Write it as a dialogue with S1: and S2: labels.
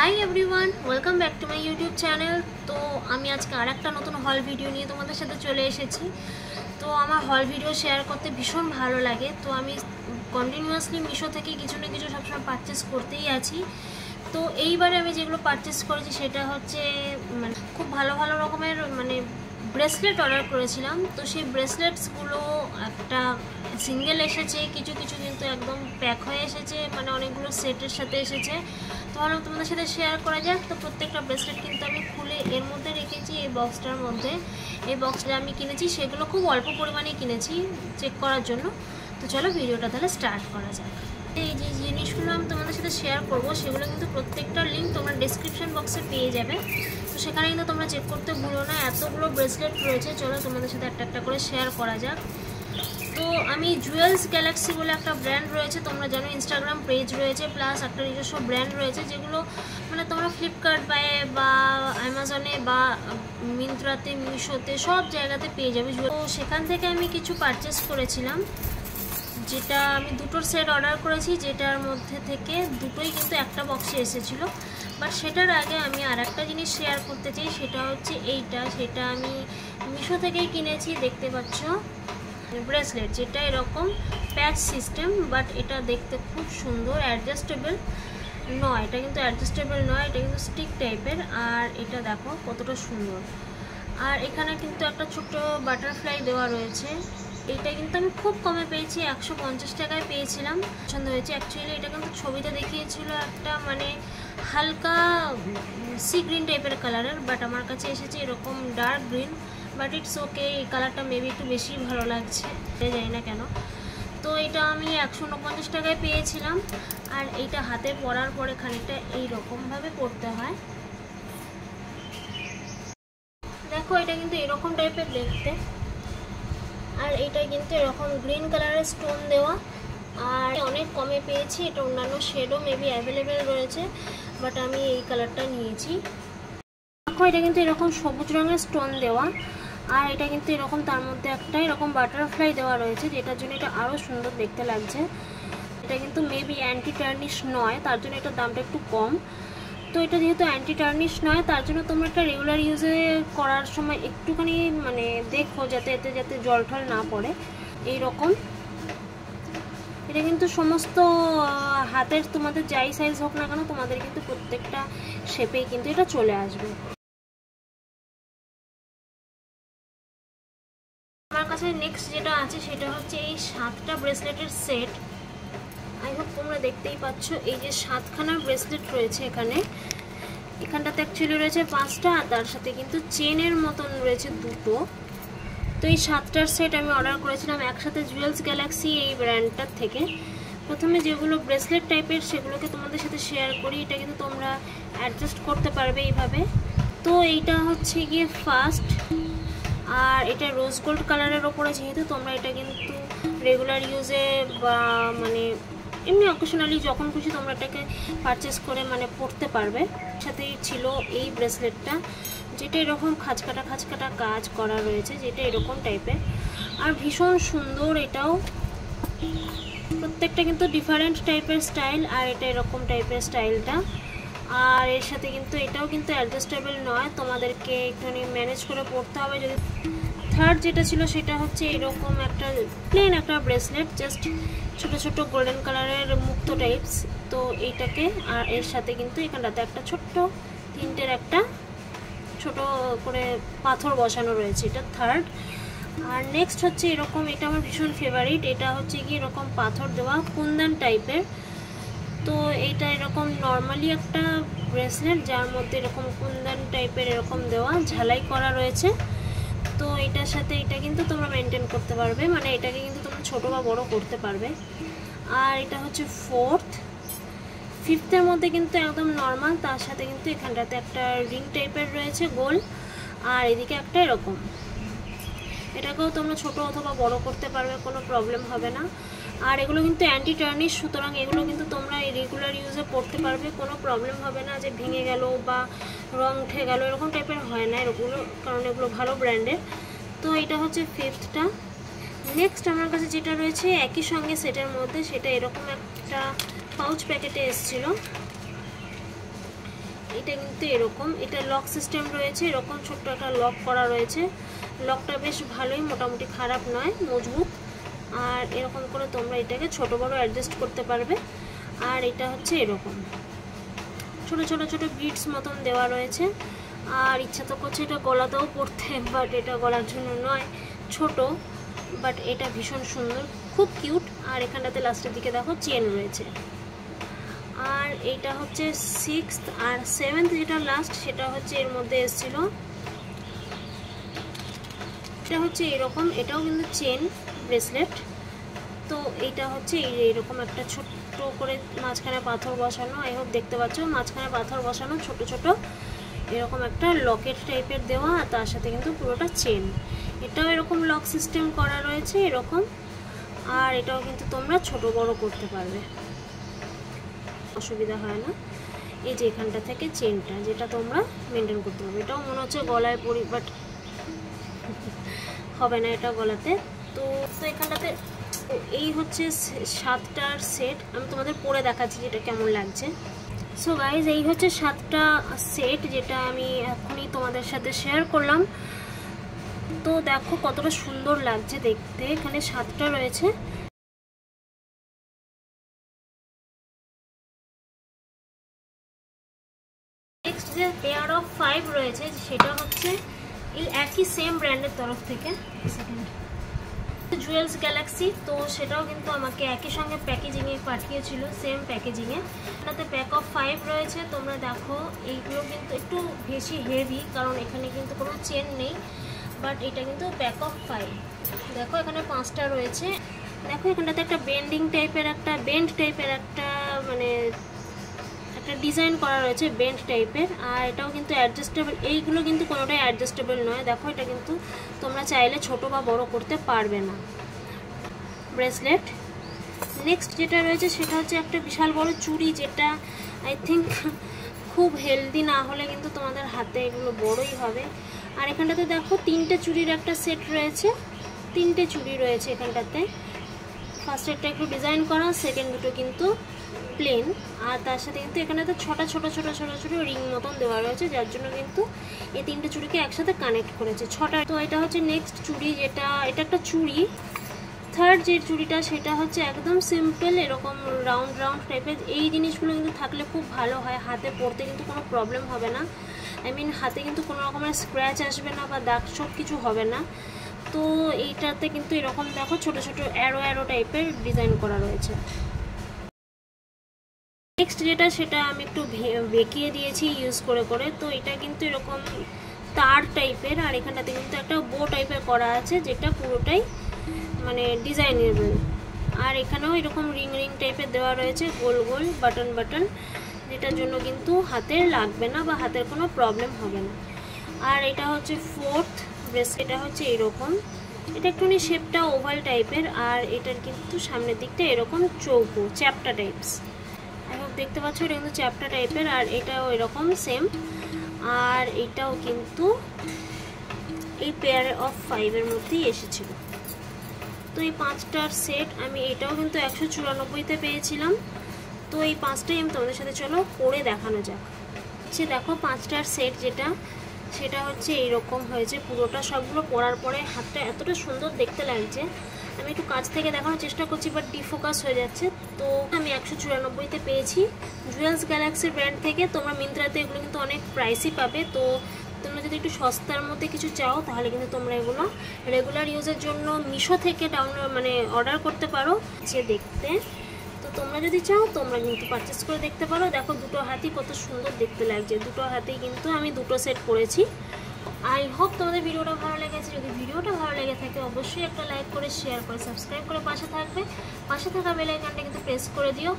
S1: Hi everyone, welcome back to my YouTube channel. তো আমি আজকে আরেকটা নতুন হল ভিডিও নিয়ে তোমাদের সাথে চলে এসেছি। তো আমার হল ভিডিও শেয়ার করতে ভীষণ ভালো লাগে। তো আমি কন্টিনিউয়াসলি মিশো থেকে কিছু না কিছু সবসময় পারচেস করতেই আছি। তো এইবারে আমি যেগুলো পারচেস করেছি সেটা হচ্ছে খুব ভালো ভালো রকমের ব্রেসলেট অর্ডার করেছিলাম। তো সেই ব্রেসলেটসগুলো একটা সিঙ্গেল এসেছে, কিছু কিছু কিন্তু একদম প্যাক হয়ে এসেছে, অনেকগুলো সেটের সাথে এসেছে। তো ভাবলাম তোমাদের সাথে শেয়ার করা যাক। তো প্রত্যেকটা ব্রেসলেট কিন্তু আমি খুলে এর মধ্যে রেখেছি, এই বক্সটার মধ্যে। এই বক্সটা আমি কিনেছি, সেগুলো খুব অল্প পরিমাণে কিনেছি চেক করার জন্য। তো চলো ভিডিওটা তাহলে স্টার্ট করা যাক। এই যে জিনিসগুলো আমি তোমাদের সাথে শেয়ার করবো সেগুলো কিন্তু প্রত্যেকটার লিঙ্ক তোমরা ডেসক্রিপশন বক্সে পেয়ে যাবে। তো সেখানে কিন্তু তোমরা চেক করতে ভুলো না, এতগুলো ব্রেসলেট রয়েছে। চলো তোমাদের সাথে একটা একটা করে শেয়ার করা যাক। তো আমি জুয়েলস গ্যালাক্সি বলে একটা ব্র্যান্ড রয়েছে, তোমরা জানো, ইনস্টাগ্রাম পেজ রয়েছে, প্লাস একটা নিজস্ব ব্র্যান্ড রয়েছে, যেগুলো তোমরা ফ্লিপকার্ট বা অ্যামাজনে বা মিন্ত্রাতে, মিশোতে সব জায়গাতে পেয়ে যাবে। তো সেখান থেকে আমি কিছু পারচেস করেছিলাম, যেটা আমি দুটোর সেট অর্ডার করেছি, যেটার মধ্যে থেকে দুটোই কিন্তু একটা বক্সে এসেছিলো। বাট সেটার আগে আমি আর একটা জিনিস শেয়ার করতে চাই, সেটা হচ্ছে এইটা। সেটা আমি মিশো থেকেই কিনেছি, দেখতে পাচ্ছ ব্রেসলেট, যেটা এরকম প্যাচ সিস্টেম, বাট এটা দেখতে খুব সুন্দর। অ্যাডজাস্টেবল নয়, এটা কিন্তু অ্যাডজাস্টেবল নয়, এটা কিন্তু স্টিক টাইপের। আর এটা দেখো কতটা সুন্দর। আর এখানে কিন্তু একটা ছোট্ট বাটারফ্লাই দেওয়া রয়েছে। এইটা কিন্তু আমি খুব কমে পেয়েছি, 150 টাকায় পেয়েছিলাম, পছন্দ হয়েছে। অ্যাকচুয়ালি এটা কিন্তু ছবিতে দেখিয়েছিল একটা হালকা সি গ্রিন টাইপের কালারের, বাট আমার কাছে এসেছে এরকম dark green. But it's okay, এই কালারটা মেবি একটু বেশি ভালো লাগছে, জানি না কেন। তো এটা আমি 149 টাকায় পেয়েছিলাম। আর এইটা হাতে পরার পরে খানিকটা এইরকমভাবে পরতে হয়। দেখো এটা কিন্তু এরকম টাইপের দেখতে। আর এইটা কিন্তু এরকম গ্রিন কালারের স্টোন দেওয়া, আর অনেক কমে পেয়েছি। এটা অন্যান্য শেডও মেবি অ্যাভেলেবেল রয়েছে, বাট আমি এই কালারটা নিয়েছি। দেখো এটা কিন্তু এরকম সবুজ রঙের স্টোন দেওয়া, আর এটা কিন্তু এরকম তার মধ্যে একটা এরকম বাটারফ্লাই দেওয়া রয়েছে, যেটার জন্য এটা আরও সুন্দর দেখতে লাগছে। এটা কিন্তু মেবি অ্যান্টি টার্নিশ নয়, তার জন্য এটার দামটা একটু কম। তো এটা যেহেতু অ্যান্টি টার্নিশ নয়, তার জন্য তোমরা একটা রেগুলার ইউজে করার সময় একটুখানি দেখো যাতে জল টল না পড়ে। এইরকম এটা কিন্তু সমস্ত হাতের তোমাদের যাই সাইজ হোক না কেন, তোমাদের কিন্তু প্রত্যেকটা শেপেই কিন্তু এটা চলে আসবে। আমার কাছে নেক্সট যেটা আছে সেটা হচ্ছে এই 7টা ব্রেসলেটের সেট। আই হোপ তোমরা দেখতেই পাচ্ছ, এই যে 7খানা ব্রেসলেট রয়েছে এখানটাতে অ্যাকচুয়ালি রয়েছে 5টা, আর তার সাথে কিন্তু চেনের মতন রয়েছে 2টো। তো এই 7টার সেট আমি অর্ডার করেছিলাম একসাথে জুয়েলস গ্যালাক্সি এই ব্র্যান্ডটার থেকে। প্রথমে যেগুলো ব্রেসলেট টাইপের সেগুলোকে তোমাদের সাথে শেয়ার করি। এটা কিন্তু তোমরা অ্যাডজাস্ট করতে পারবে এইভাবে। তো এইটা হচ্ছে গিয়ে ফার্স্ট, আর এটা রোজ গোল্ড কালারের ওপরে, যেহেতু তোমরা এটা কিন্তু রেগুলার ইউজে বা এমনি অকেশনালি যখন খুশি তোমরা এটাকে পারচেস করে পরতে পারবে। সাথেই ছিল এই ব্রেসলেটটা, যেটা এরকম খাঁচকাটা কাজ করা রয়েছে, যেটা এরকম টাইপের, আর ভীষণ সুন্দর। এটাও প্রত্যেকটা কিন্তু ডিফারেন্ট টাইপের স্টাইল, আর এটা এরকম টাইপের স্টাইলটা। আর এর সাথে কিন্তু এটাও কিন্তু অ্যাডজাস্টেবল নয়, তোমাদেরকে একটুখানি ম্যানেজ করে পরতে হবে। যদি থার্ড যেটা ছিল সেটা হচ্ছে এরকম একটা প্লেন একটা ব্রেসলেট, জাস্ট ছোট ছোট গোল্ডেন কালারের মুক্ত টাইপস। তো এইটাকে, আর এর সাথে কিন্তু এখানটাতে একটা ছোট্ট তিনটের একটা ছোট করে পাথর বসানো রয়েছে, এটা থার্ড। আর নেক্সট হচ্ছে এরকম, এটা আমার ভীষণ ফেভারিট। এটা হচ্ছে কি এরকম পাথর দেওয়া কুন্দন টাইপের। তো এইটা এরকম নর্মালি একটা ব্রেসলেট, যার মধ্যে এরকম কুন্দন টাইপের এরকম দেওয়া ঝালাই করা রয়েছে। তো এটার সাথে এটা কিন্তু তোমরা মেনটেন করতে পারবে, এটাকে কিন্তু তোমরা ছোটো বা বড়ো করতে পারবে। আর এটা হচ্ছে ফিফথের মধ্যে কিন্তু একদম নর্মাল, তার সাথে কিন্তু এখানটাতে একটা রিং টাইপের রয়েছে গোল, আর এদিকে একটা এরকম। এটাকেও তোমরা ছোটো অথবা বড় করতে পারবে, কোনো প্রবলেম হবে না। আর এগুলো কিন্তু অ্যান্টি টার্নিশ, সুতরাং এগুলো কিন্তু তোমরা এই রেগুলার ইউজে পড়তে পারবে, কোনো প্রবলেম হবে না যে ভেঙে গেল বা রং উঠে গেল, এরকম টাইপের হয় না এগুলো, কারণ এগুলো ভালো ব্র্যান্ডের। তো এটা হচ্ছে ফিফথটা। নেক্সট আমার কাছে যেটা রয়েছে একই সঙ্গে সেটের মধ্যে, সেটা এরকম একটা পাউচ প্যাকেটে এসেছিলো। এটা কিন্তু এরকম, এটা লক সিস্টেম রয়েছে, এরকম ছোট্ট একটা লক করা রয়েছে। লকটা বেশ ভালোই, মোটামুটি খারাপ নয়, মজবুত। আর এরকম করে তোমরা এটাকে ছোট বড় অ্যাডজাস্ট করতে পারবে। আর এটা হচ্ছে এরকম ছোট ছোট ছোট বিটস মতন দেওয়া রয়েছে। আর ইচ্ছা তো করছে এটা গলাতেও পরতে, বাট এটা গলার জন্য নয়, ছোট, বাট এটা ভীষণ সুন্দর, খুব কিউট। আর এখানটাতে লাস্টের দিকে দেখো চেন রয়েছে। আর এইটা হচ্ছে 6th আর 7th যেটা লাস্ট, সেটা হচ্ছে এর মধ্যে এসেছিল। এটা হচ্ছে এরকম, এটাও কিন্তু চেন ব্রেসলেট। তো এইটা হচ্ছে এইরকম একটা ছোট্ট করে মাঝখানে পাথর বসানো, আই হোপ দেখতে পাচ্ছ, মাঝখানে পাথর বসানো ছোট ছোট এরকম একটা লকেট টাইপের দেওয়া, আর তার সাথে কিন্তু পুরোটা চেন। এটাও এরকম লক সিস্টেম করা রয়েছে এরকম। আর এটাও কিন্তু তোমরা ছোট বড় করতে পারবে, অসুবিধা হয় না। এই যে এখানটা থেকে চেনটা, যেটা তোমরা মেনটেন করতে পারবে। এটাও মনে হচ্ছে গলায় পরি, বাট হবে না এটা গলাতে। তো এখানটাতে এই হচ্ছে 7টার সেট, আমি তোমাদের পরে দেখাচ্ছি যেটা কেমন লাগছে। সো গাইজ, এই হচ্ছে 7টা সেট যেটা আমি এখনই তোমাদের সাথে শেয়ার করলাম। তো দেখো কতটা সুন্দর লাগছে দেখতে, এখানে 7টা রয়েছে। নেক্সট যে পেয়ার অফ 5 রয়েছে সেটা হচ্ছে একই সেম ব্র্যান্ডের তরফ থেকে, জুয়েলস গ্যালাক্সি। তো সেটাও কিন্তু আমাকে একই সঙ্গে প্যাকেজিংয়ে পাঠিয়েছিল, সেম প্যাকেজিংয়ে। এটাতে প্যাক অফ 5 রয়েছে। তোমরা দেখো এইগুলো কিন্তু একটু বেশি হেভি, কারণ এখানে কিন্তু কোনো চেন নেই, বাট এটা কিন্তু প্যাক অফ 5। দেখো এখানে 5টা রয়েছে। দেখো এখানটাতে একটা বেন্ড টাইপের একটা মানে একটা ডিজাইন করা রয়েছে বেন্ড টাইপের। আর এটাও কিন্তু অ্যাডজাস্টেবল, এইগুলো কিন্তু কোনোটাই অ্যাডজাস্টেবল নয়। দেখো এটা কিন্তু তোমরা চাইলে ছোট বা বড় করতে পারবে না। ব্রেসলেট নেক্সট যেটা রয়েছে সেটা হচ্ছে একটা বিশাল বড় চুড়ি, যেটা আই থিঙ্ক খুব হেলদি না হলে কিন্তু তোমাদের হাতে এগুলো বড়ই হবে। আর এখানটাতে দেখো 3টে চুড়ির একটা সেট রয়েছে, 3টে চুড়ি রয়েছে এখানটাতে। ফার্স্টেরটা একটু ডিজাইন করা, সেকেন্ড দুটো কিন্তু প্লেন। আর তার সাথে কিন্তু এখানে তো ছোট ছোট রিং মতন দেওয়া রয়েছে, যার জন্য কিন্তু এই 3টে চুড়িকে একসাথে কানেক্ট করেছে 6টা। তো এটা হচ্ছে নেক্সট চুড়ি, যেটা এটা একটা চুড়ি। থার্ড যে চুড়িটা সেটা হচ্ছে একদম সিম্পল, এরকম রাউন্ড টাইপের। এই জিনিসগুলো কিন্তু থাকলে খুব ভালো হয়, হাতে পরতে কিন্তু কোনো প্রবলেম হবে না। আই মিন হাতে কিন্তু কোনো রকমের স্ক্র্যাচ আসবে না বা দাগ সব কিছু হবে না। তো এইটাতে কিন্তু এরকম দেখো ছোট ছোট অ্যারো টাইপের ডিজাইন করা রয়েছে। নেক্সট যেটা সেটা আমি একটু বেঁকিয়ে দিয়েছি ইউজ করে। তো এটা কিন্তু এরকম তার টাইপের, আর এখানটাতে কিন্তু একটা বো টাইপের করা আছে, যেটা পুরোটাই মানে ডিজাইনেবল। আর এখানেও এরকম রিং টাইপের দেওয়া রয়েছে, গোল বাটন, যেটার জন্য কিন্তু হাতে লাগবে না বা হাতের কোনো প্রবলেম হবে না। আর এটা হচ্ছে 4th ব্রেসলেট, এটা হচ্ছে এরকম, এটা একটুখানি শেপটা ওভাল টাইপের। আর এটার কিন্তু সামনের দিকটা এরকম চৌকো চ্যাপ্টা টাইপস, দেখতে পাচ্ছ, এটা কিন্তু চ্যাপ্টা টাইপের। আর এটাও এরকম সেম। আর এটাও কিন্তু এই পেয়ার অফ 5-এর মধ্যেই এসেছিল। তো এই 5টার সেট আমি এটাও কিন্তু 194-তে পেয়েছিলাম। তো এই 5টাই আমি তোমাদের সাথে চলো পরে দেখানো যাক। দেখো 5টার সেট যেটা, সেটা হচ্ছে এইরকম হয়েছে পুরোটা। সবগুলো পরার পরে হাতটা এতটা সুন্দর দেখতে লাগছে, আমি একটু কাছ থেকে দেখানোর চেষ্টা করছি, বাট ডিফোকাস হয়ে যাচ্ছে। তো আমি 194-তে পেয়েছি জুয়েলস গ্যালাক্সি ব্র্যান্ড থেকে। তোমরা মিন্ত্রাতে এগুলো কিন্তু অনেক প্রাইসই পাবে। তো তোমরা যদি একটু সস্তার মধ্যে কিছু চাও, তাহলে কিন্তু তোমরা এগুলো রেগুলার ইউজের জন্য মিশো থেকে অর্ডার করতে পারো যে দেখতে। তো তোমরা যদি চাও তোমরা কিন্তু পারচেস করে দেখতে পারো। দেখো দুটো হাতই কত সুন্দর দেখতে লাগছে, দুটো হাতেই কিন্তু আমি দুটো সেট করেছি। আই হোপ তোমাদের ভিডিওটা ভালো লেগেছে। যদি ভিডিওটা ভালো লেগে থাকে অবশ্যই একটা লাইক করে, শেয়ার করে, সাবস্ক্রাইব করে পাশে থাকবে। পাশে থাকা বেল আইকনটা কিন্তু প্রেস করে দিও।